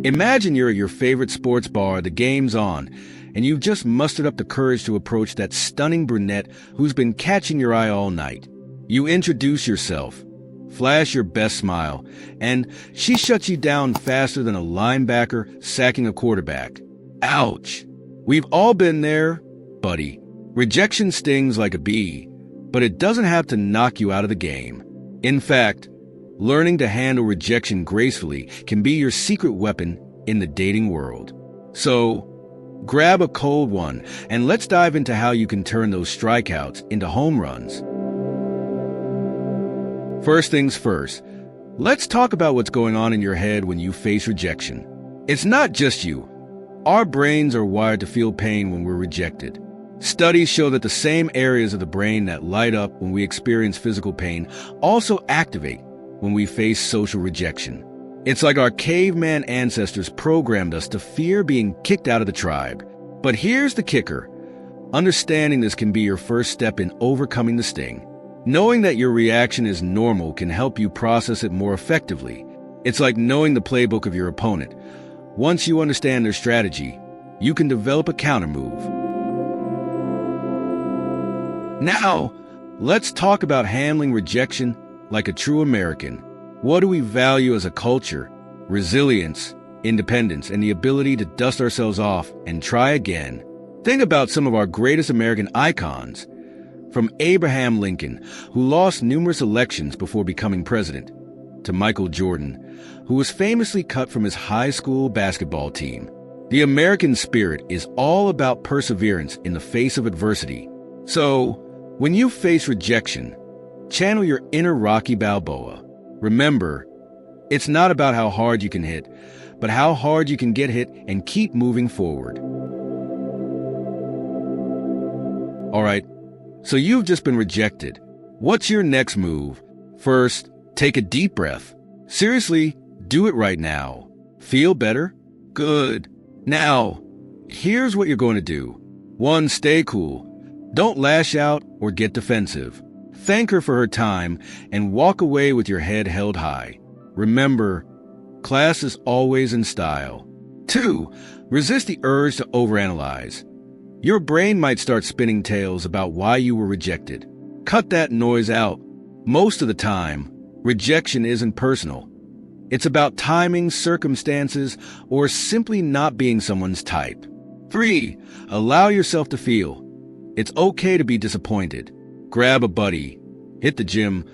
Imagine you're at your favorite sports bar, the game's on, and you've just mustered up the courage to approach that stunning brunette who's been catching your eye all night. You introduce yourself, flash your best smile, and she shuts you down faster than a linebacker sacking a quarterback. Ouch! We've all been there, buddy. Rejection stings like a bee, but it doesn't have to knock you out of the game. In fact, learning to handle rejection gracefully can be your secret weapon in the dating world. So, grab a cold one and let's dive into how you can turn those strikeouts into home runs. First things first, let's talk about what's going on in your head when you face rejection. It's not just you. Our brains are wired to feel pain when we're rejected. Studies show that the same areas of the brain that light up when we experience physical pain also activate when we face social rejection. It's like our caveman ancestors programmed us to fear being kicked out of the tribe. But here's the kicker. Understanding this can be your first step in overcoming the sting. Knowing that your reaction is normal can help you process it more effectively. It's like knowing the playbook of your opponent. Once you understand their strategy, you can develop a countermove. Now, let's talk about handling rejection like a true American. What do we value as a culture? Resilience, independence, and the ability to dust ourselves off and try again. Think about some of our greatest American icons. From Abraham Lincoln, who lost numerous elections before becoming president, to Michael Jordan, who was famously cut from his high school basketball team. The American spirit is all about perseverance in the face of adversity. So, when you face rejection, channel your inner Rocky Balboa. Remember, it's not about how hard you can hit, but how hard you can get hit and keep moving forward. All right, so you've just been rejected. What's your next move? First, take a deep breath. Seriously, do it right now. Feel better? Good. Now, here's what you're going to do. 1, stay cool. Don't lash out or get defensive. Thank her for her time and walk away with your head held high. Remember, class is always in style. 2, resist the urge to overanalyze. Your brain might start spinning tales about why you were rejected. Cut that noise out. Most of the time, rejection isn't personal. It's about timing, circumstances, or simply not being someone's type. 3, allow yourself to feel. It's okay to be disappointed. Grab a buddy, hit the gym,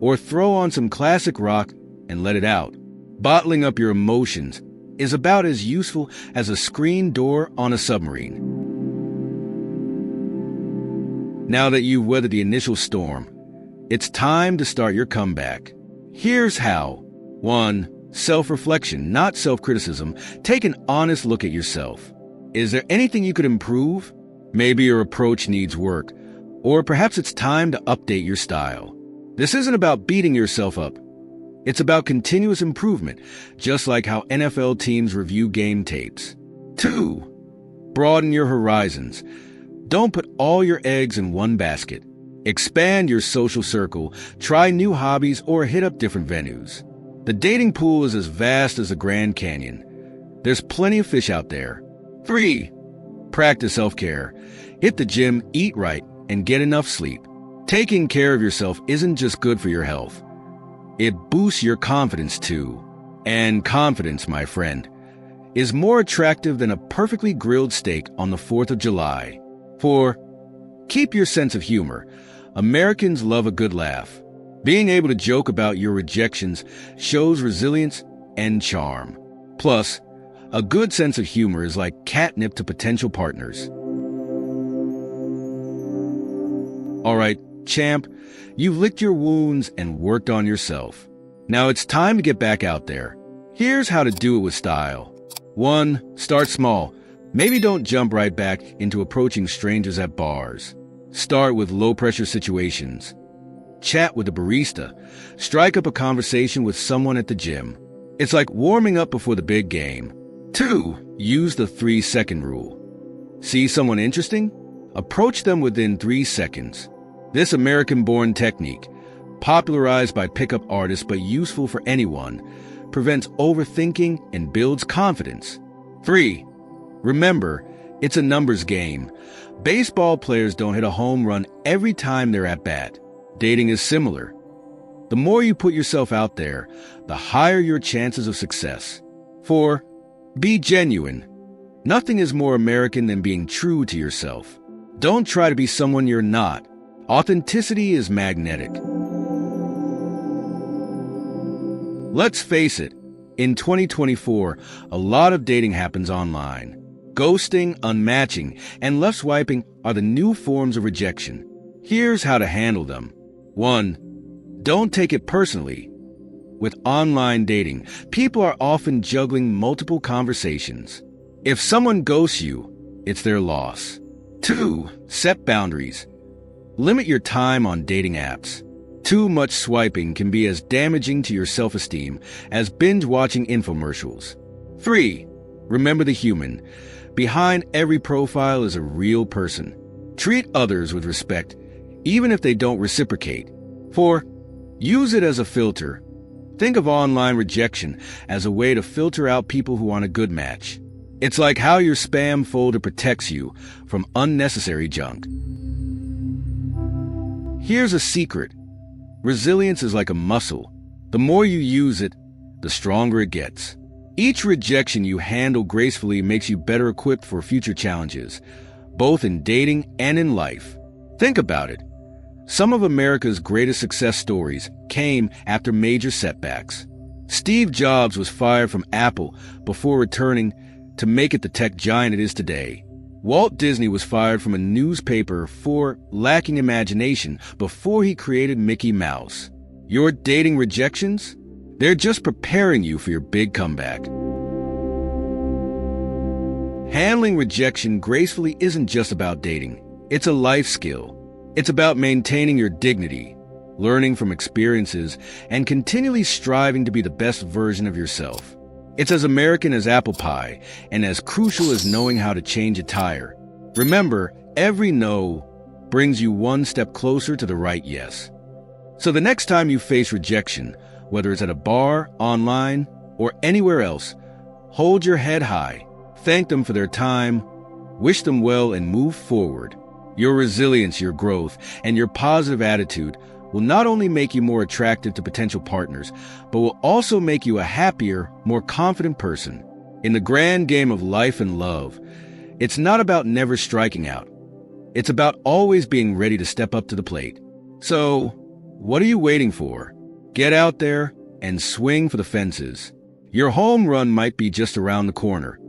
or throw on some classic rock and let it out. Bottling up your emotions is about as useful as a screen door on a submarine. Now that you've weathered the initial storm, it's time to start your comeback. Here's how. 1, self-reflection, not self-criticism. Take an honest look at yourself. Is there anything you could improve? Maybe your approach needs work, or perhaps it's time to update your style. This isn't about beating yourself up. It's about continuous improvement, just like how NFL teams review game tapes. 2, broaden your horizons. Don't put all your eggs in one basket. Expand your social circle, try new hobbies, or hit up different venues. The dating pool is as vast as the Grand Canyon. There's plenty of fish out there. 3, practice self-care. Hit the gym, eat right, and get enough sleep. Taking care of yourself isn't just good for your health. It boosts your confidence too. And confidence, my friend, is more attractive than a perfectly grilled steak on the 4th of July. 4, keep your sense of humor. Americans love a good laugh. Being able to joke about your rejections shows resilience and charm. Plus, a good sense of humor is like catnip to potential partners. All right, champ, you've licked your wounds and worked on yourself. Now it's time to get back out there. Here's how to do it with style. 1, start small. Maybe don't jump right back into approaching strangers at bars. Start with low-pressure situations. Chat with a barista. Strike up a conversation with someone at the gym. It's like warming up before the big game. 2, use the 3-second rule. See someone interesting? Approach them within 3 seconds. This American-born technique, popularized by pickup artists but useful for anyone, prevents overthinking and builds confidence. 3. Remember, it's a numbers game. Baseball players don't hit a home run every time they're at bat. Dating is similar. The more you put yourself out there, the higher your chances of success. 4. Be genuine. Nothing is more American than being true to yourself. Don't try to be someone you're not. Authenticity is magnetic. Let's face it, in 2024, a lot of dating happens online. Ghosting, unmatching, and left swiping are the new forms of rejection. Here's how to handle them. 1. Don't take it personally. With online dating, people are often juggling multiple conversations. If someone ghosts you, it's their loss. 2. Set boundaries. Limit your time on dating apps. Too much swiping can be as damaging to your self-esteem as binge-watching infomercials. 3. Remember the human. Behind every profile is a real person. Treat others with respect, even if they don't reciprocate. 4. Use it as a filter. Think of online rejection as a way to filter out people who aren't a good match. It's like how your spam folder protects you from unnecessary junk. Here's a secret. Resilience is like a muscle. The more you use it, the stronger it gets. Each rejection you handle gracefully makes you better equipped for future challenges, both in dating and in life. Think about it. Some of America's greatest success stories came after major setbacks. Steve Jobs was fired from Apple before returning to make it the tech giant it is today. Walt Disney was fired from a newspaper for lacking imagination before he created Mickey Mouse. Your dating rejections? They're just preparing you for your big comeback. Handling rejection gracefully isn't just about dating. It's a life skill. It's about maintaining your dignity, learning from experiences, and continually striving to be the best version of yourself. It's as American as apple pie, and as crucial as knowing how to change a tire. Remember, every no brings you one step closer to the right yes. So the next time you face rejection, whether it's at a bar, online, or anywhere else, hold your head high, thank them for their time, wish them well, and move forward. Your resilience, your growth, and your positive attitude will not only make you more attractive to potential partners, but will also make you a happier, more confident person. In the grand game of life and love, it's not about never striking out. It's about always being ready to step up to the plate. So, what are you waiting for? Get out there and swing for the fences. Your home run might be just around the corner.